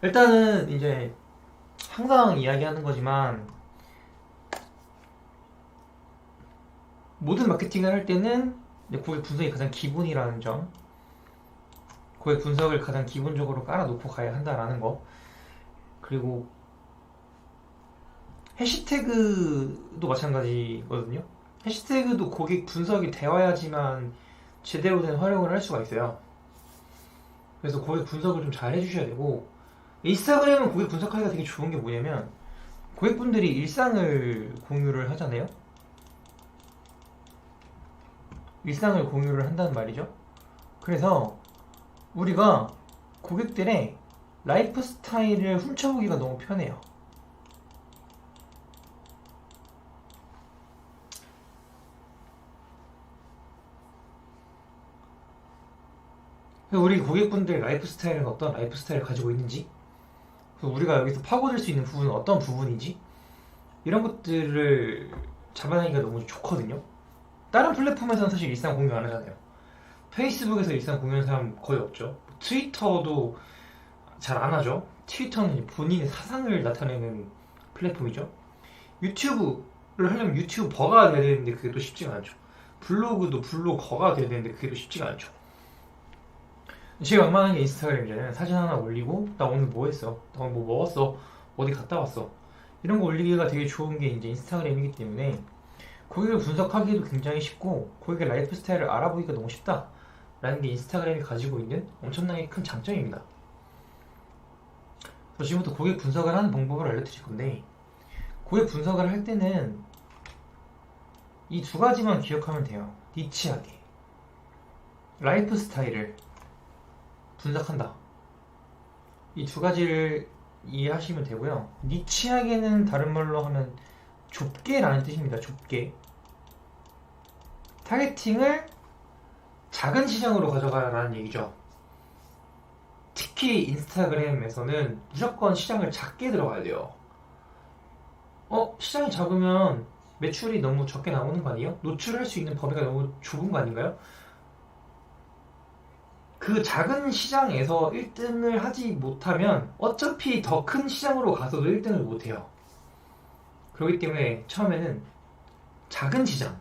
일단은 이제 항상 이야기하는 거지만 모든 마케팅을 할 때는 이제 고객 분석이 가장 기본이라는 점, 고객 분석을 가장 기본적으로 깔아놓고 가야 한다라는 거. 그리고 해시태그도 마찬가지거든요. 해시태그도 고객 분석이 되어야지만 제대로 된 활용을 할 수가 있어요. 그래서 고객 분석을 좀 잘 해주셔야 되고, 인스타그램은 고객 분석하기가 되게 좋은 게 뭐냐면 고객분들이 일상을 공유를 하잖아요. 일상을 공유를 한다는 말이죠. 그래서 우리가 고객들의 라이프 스타일을 훔쳐보기가 너무 편해요. 우리 고객분들의 라이프 스타일은 어떤 라이프 스타일을 가지고 있는지, 우리가 여기서 파고들 수 있는 부분은 어떤 부분인지, 이런 것들을 잡아내기가 너무 좋거든요. 다른 플랫폼에서는 사실 일상 공유 안 하잖아요. 페이스북에서 일상 공유하는 사람 거의 없죠. 트위터도 잘 안 하죠. 트위터는 본인의 사상을 나타내는 플랫폼이죠. 유튜브를 하려면 유튜버가 돼야 되는데 그게 또 쉽지가 않죠. 블로그도 블로거가 돼야 되는데 그게 또 쉽지가 않죠. 제가 웬만한 게 인스타그램이잖아요. 사진 하나 올리고 나 오늘 뭐 했어? 나 오늘 뭐 먹었어? 어디 갔다 왔어? 이런 거 올리기가 되게 좋은 게 이제 인스타그램이기 때문에 고객을 분석하기도 굉장히 쉽고 고객의 라이프 스타일을 알아보기가 너무 쉽다 라는 게 인스타그램이 가지고 있는 엄청나게 큰 장점입니다. 그래서 지금부터 고객 분석을 하는 방법을 알려드릴 건데, 고객 분석을 할 때는 이 두 가지만 기억하면 돼요. 니치하게 라이프 스타일을 분석한다. 이 두 가지를 이해하시면 되고요. 니치하게는 다른 말로 하면 좁게라는 뜻입니다. 좁게. 타겟팅을 작은 시장으로 가져가라는 얘기죠. 특히 인스타그램에서는 무조건 시장을 작게 들어가야 돼요. 시장이 작으면 매출이 너무 적게 나오는 거 아니에요? 노출할 수 있는 범위가 너무 좁은 거 아닌가요? 그 작은 시장에서 1등을 하지 못하면 어차피 더 큰 시장으로 가서도 1등을 못해요. 그렇기 때문에 처음에는 작은 시장,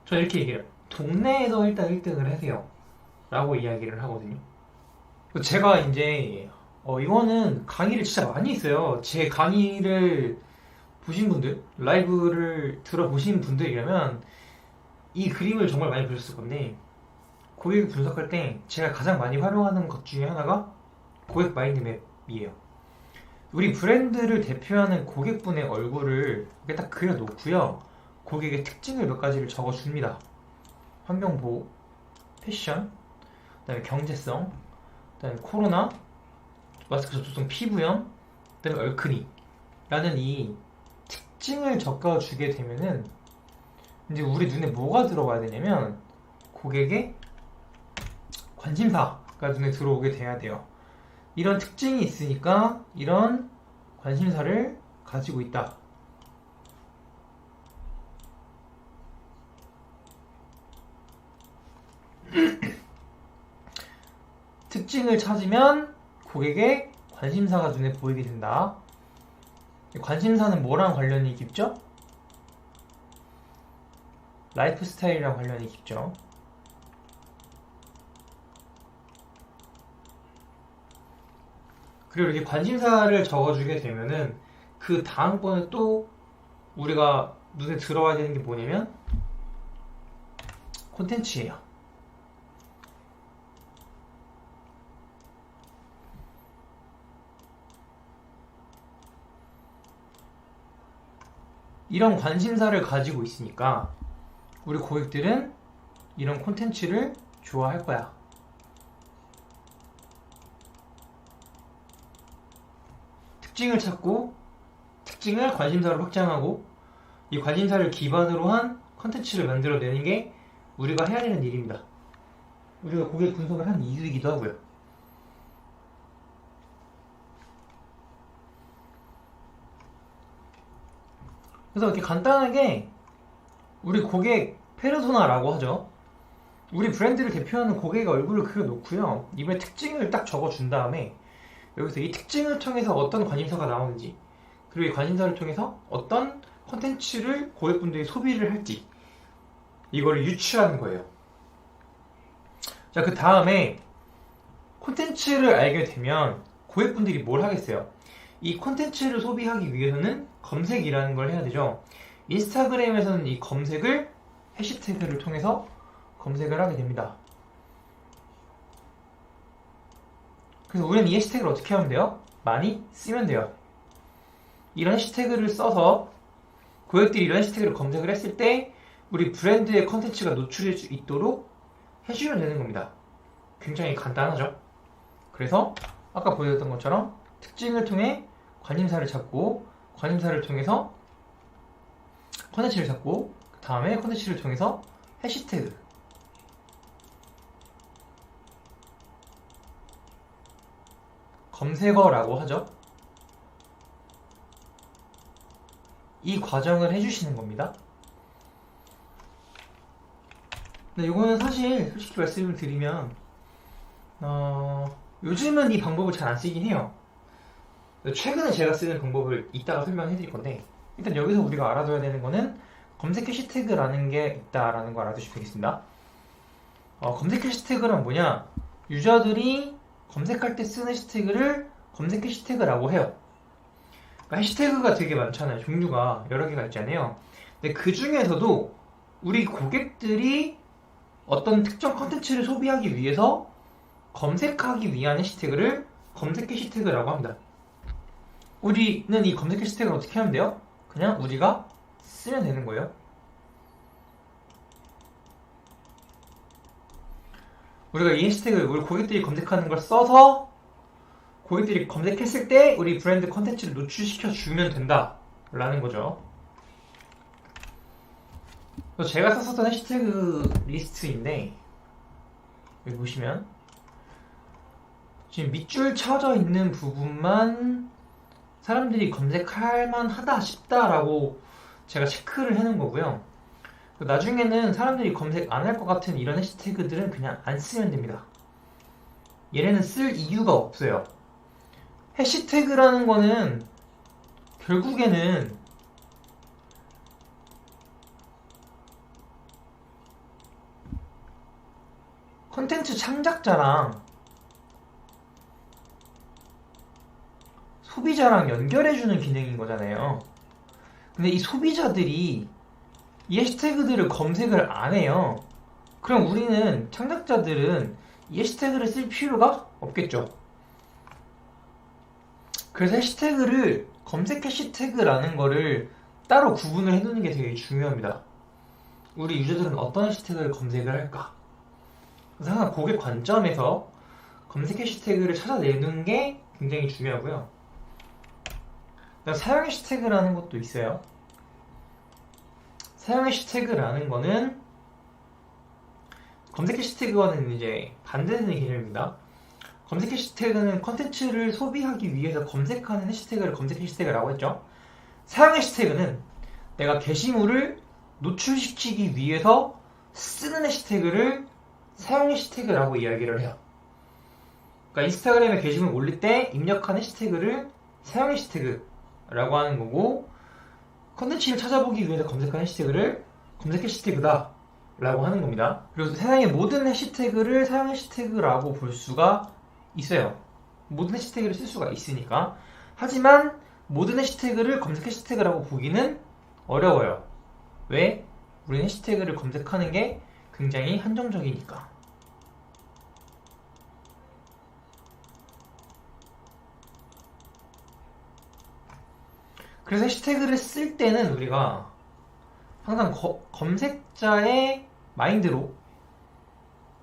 저는 이렇게 얘기해요. 동네에서 일단 1등을 하세요 라고 이야기를 하거든요. 제가 이제 이거는 강의를 진짜 많이 했어요. 제 강의를 보신 분들, 라이브를 들어보신 분들이라면 이 그림을 정말 많이 보셨을 건데, 고객 분석할 때 제가 가장 많이 활용하는 것 중에 하나가 고객 마인드맵이에요. 우리 브랜드를 대표하는 고객분의 얼굴을 이렇게 딱 그려놓고요, 고객의 특징을 몇 가지를 적어줍니다. 환경보호, 패션, 그다음에 경제성, 그다음에 코로나, 마스크 접촉성 피부염, 그다음에 얼큰이 라는 이 특징을 적어주게 되면은 이제 우리 눈에 뭐가 들어와야 되냐면 고객의 관심사가 눈에 들어오게 돼야 돼요. 이런 특징이 있으니까 이런 관심사를 가지고 있다. 특징을 찾으면 고객의 관심사가 눈에 보이게 된다. 관심사는 뭐랑 관련이 깊죠? 라이프 스타일이랑 관련이 깊죠. 그리고 이렇게 관심사를 적어주게 되면은 그 다음번에 또 우리가 눈에 들어와야 되는 게 뭐냐면 콘텐츠예요. 이런 관심사를 가지고 있으니까 우리 고객들은 이런 콘텐츠를 좋아할 거야. 특징을 찾고 특징을 관심사로 확장하고 이 관심사를 기반으로 한 콘텐츠를 만들어내는 게 우리가 해야 되는 일입니다. 우리가 고객 분석을 한 이유이기도 하고요. 그래서 이렇게 간단하게 우리 고객 페르소나라고 하죠. 우리 브랜드를 대표하는 고객의 얼굴을 그려놓고요, 이번에 특징을 딱 적어준 다음에 여기서 이 특징을 통해서 어떤 관심사가 나오는지, 그리고 이 관심사를 통해서 어떤 콘텐츠를 고객분들이 소비를 할지, 이거를 유추하는 거예요. 자, 그 다음에 콘텐츠를 알게 되면 고객분들이 뭘 하겠어요? 이 콘텐츠를 소비하기 위해서는 검색이라는 걸 해야 되죠. 인스타그램에서는 이 검색을 해시태그를 통해서 검색을 하게 됩니다. 그래서 우리는 이 해시태그를 어떻게 하면 돼요? 많이 쓰면 돼요. 이런 해시태그를 써서 고객들이 이런 해시태그를 검색을 했을 때 우리 브랜드의 컨텐츠가 노출될 수 있도록 해주면 되는 겁니다. 굉장히 간단하죠? 그래서 아까 보여줬던 것처럼 특징을 통해 관심사를 찾고, 관심사를 통해서 컨텐츠를 찾고, 그 다음에 컨텐츠를 통해서 해시태그, 검색어라고 하죠. 이 과정을 해주시는 겁니다. 근데 이거는 사실 솔직히 말씀을 드리면 요즘은 이 방법을 잘 안 쓰긴 해요. 최근에 제가 쓰는 방법을 이따가 설명해 드릴 건데, 일단 여기서 우리가 알아둬야 되는 거는 검색 해시태그라는 게 있다라는 거 알아두시면 되겠습니다. 검색 해시태그는 뭐냐? 유저들이 검색할 때 쓰는 해시태그를 검색 해시태그라고 해요. 그러니까 해시태그가 되게 많잖아요. 종류가 여러 개가 있잖아요. 근데 그 중에서도 우리 고객들이 어떤 특정 컨텐츠를 소비하기 위해서 검색하기 위한 해시태그를 검색 해시태그라고 합니다. 우리는 이 검색 해시태그를 어떻게 하면 돼요? 그냥 우리가 쓰면 되는 거예요. 우리가 이 해시태그를 우리 고객들이 검색하는 걸 써서 고객들이 검색했을 때 우리 브랜드 컨텐츠를 노출시켜 주면 된다 라는 거죠. 제가 썼었던 해시태그 리스트인데, 여기 보시면 지금 밑줄 쳐져 있는 부분만 사람들이 검색할 만하다 싶다라고 제가 체크를 해놓은 거고요. 나중에는 사람들이 검색 안 할 것 같은 이런 해시태그들은 그냥 안 쓰면 됩니다. 얘네는 쓸 이유가 없어요. 해시태그라는 거는 결국에는 콘텐츠 창작자랑 소비자랑 연결해주는 기능인 거잖아요. 근데 이 소비자들이 이 해시태그들을 검색을 안 해요. 그럼 우리는, 창작자들은 이 해시태그를 쓸 필요가 없겠죠. 그래서 해시태그를, 검색 해시태그라는 거를 따로 구분을 해두는 게 되게 중요합니다. 우리 유저들은 어떤 해시태그를 검색을 할까? 그래서 항상 고객 관점에서 검색 해시태그를 찾아내는 게 굉장히 중요하고요. 사용 해시태그라는 것도 있어요. 사용 해시태그라는 거는 검색 해시태그와는 이제 반대되는 개념입니다. 검색 해시태그는 컨텐츠를 소비하기 위해서 검색하는 해시태그를 검색 해시태그라고 했죠. 사용 해시태그는 내가 게시물을 노출시키기 위해서 쓰는 해시태그를 사용 해시태그라고 이야기를 해요. 그러니까 인스타그램에 게시물 올릴 때 입력한 해시태그를 사용 해시태그라고 하는 거고, 컨텐츠를 찾아보기 위해서 검색한 해시태그를 검색 해시태그다 라고 하는 겁니다. 그리고 세상의 모든 해시태그를 사용 해시태그라고 볼 수가 있어요. 모든 해시태그를 쓸 수가 있으니까. 하지만 모든 해시태그를 검색 해시태그라고 보기는 어려워요. 왜? 우리는 해시태그를 검색하는 게 굉장히 한정적이니까. 그래서 해시태그를 쓸 때는 우리가 항상 검색자의 마인드로,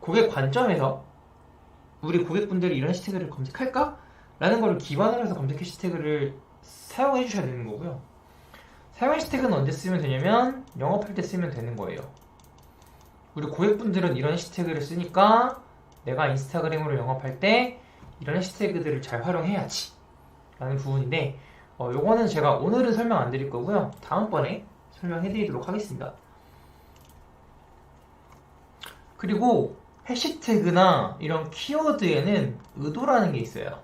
고객 관점에서 우리 고객분들이 이런 해시태그를 검색할까? 라는 걸 기반으로 해서 검색 해시태그를 사용해 주셔야 되는 거고요. 사용 해시태그는 언제 쓰면 되냐면 영업할 때 쓰면 되는 거예요. 우리 고객분들은 이런 해시태그를 쓰니까 내가 인스타그램으로 영업할 때 이런 해시태그들을 잘 활용해야지 라는 부분인데, 요거는 제가 오늘은 설명 안 드릴 거고요. 다음번에 설명해 드리도록 하겠습니다. 그리고 해시태그나 이런 키워드에는 의도라는 게 있어요.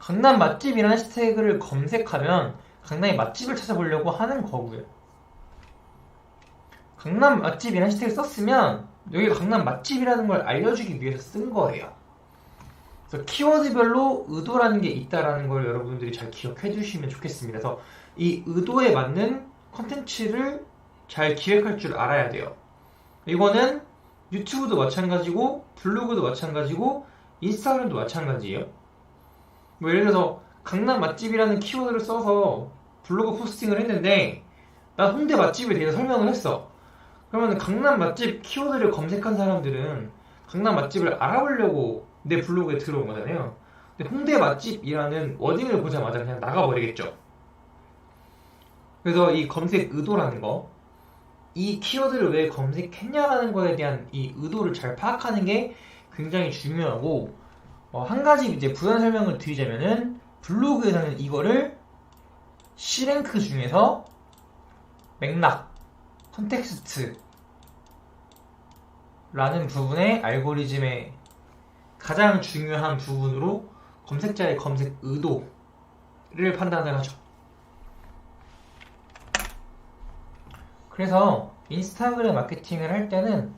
강남 맛집이라는 해시태그를 검색하면 강남의 맛집을 찾아보려고 하는 거고요. 강남 맛집이라는 해시태그를 썼으면 여기가 강남 맛집이라는 걸 알려주기 위해서 쓴 거예요. 그래서 키워드별로 의도라는 게 있다라는 걸 여러분들이 잘 기억해 주시면 좋겠습니다. 그래서 이 의도에 맞는 컨텐츠를 잘 기획할 줄 알아야 돼요. 이거는 유튜브도 마찬가지고 블로그도 마찬가지고 인스타그램도 마찬가지예요. 뭐 예를 들어서 강남 맛집이라는 키워드를 써서 블로그 포스팅을 했는데 나 홍대 맛집에 대해서 설명을 했어. 그러면 강남 맛집 키워드를 검색한 사람들은 강남 맛집을 알아보려고 내 블로그에 들어온 거잖아요. 근데 홍대 맛집이라는 워딩을 보자마자 그냥 나가버리겠죠. 그래서 이 검색 의도라는 거, 이 키워드를 왜 검색했냐라는 거에 대한 이 의도를 잘 파악하는 게 굉장히 중요하고, 한 가지 이제 부연 설명을 드리자면은 블로그에서는 이거를 C랭크 중에서 맥락, 컨텍스트 라는 부분의 알고리즘의 가장 중요한 부분으로 검색자의 검색 의도를 판단을 하죠. 그래서 인스타그램 마케팅을 할 때는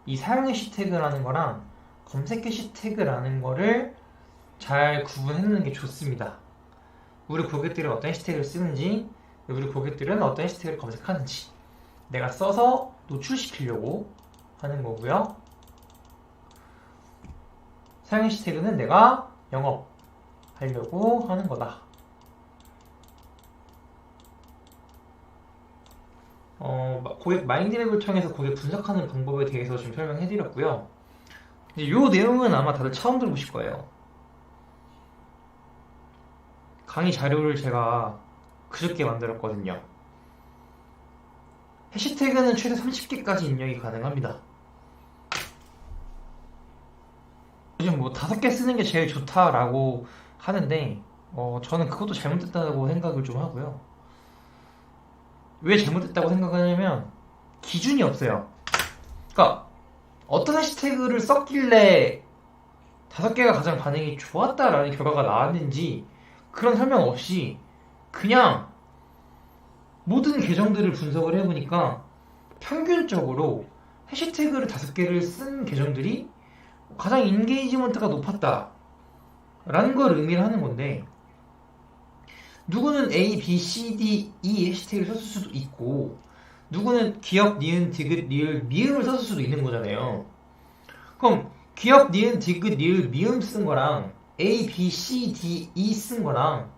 이 사용 해시태그라는 거랑 검색 해시태그라는 거를 잘 구분해놓는 게 좋습니다. 우리 고객들은 어떤 해시태그를 쓰는지, 우리 고객들은 어떤 해시태그를 검색하는지 내가 써서 노출시키려고 하는 거고요. 사용 해시태그는 내가 영업하려고 하는 거다. 고객 마인드맵을 통해서 고객 분석하는 방법에 대해서 좀 설명해드렸고요. 이 내용은 아마 다들 처음 들어보실 거예요. 강의 자료를 제가 그저께 만들었거든요. 해시태그는 최대 30개까지 입력이 가능합니다. 요즘 뭐 5개 쓰는 게 제일 좋다라고 하는데 저는 그것도 잘못됐다고 생각을 좀 하고요. 왜 잘못됐다고 생각하냐면 기준이 없어요. 그러니까 어떤 해시태그를 썼길래 5개가 가장 반응이 좋았다라는 결과가 나왔는지 그런 설명 없이 그냥 모든 계정들을 분석을 해보니까 평균적으로 해시태그를 5개를 쓴 계정들이 가장 인게이지먼트가 높았다 라는 걸 의미를 하는 건데, 누구는 A, B, C, D, E 해시태그를 썼을 수도 있고 누구는 기역, 니은, 디귿, 리을, 미음을 썼을 수도 있는 거잖아요. 그럼 기역, 니은, 디귿, 리을, 미음 쓴 거랑 A, B, C, D, E 쓴 거랑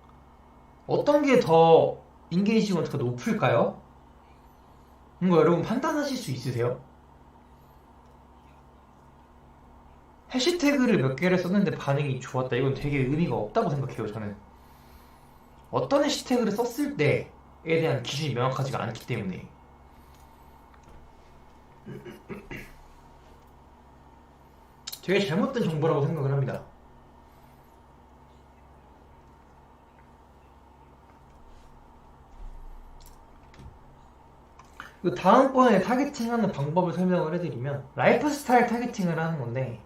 어떤 게 더 인게이지먼트가 높을까요? 이거 여러분 판단하실 수 있으세요? 해시태그를 몇 개를 썼는데 반응이 좋았다, 이건 되게 의미가 없다고 생각해요. 저는 어떤 해시태그를 썼을 때에 대한 기준이 명확하지가 않기 때문에. 되게 잘못된 정보라고 생각을 합니다. 다음번에 타겟팅하는 방법을 설명을 해드리면, 라이프 스타일 타겟팅을 하는 건데,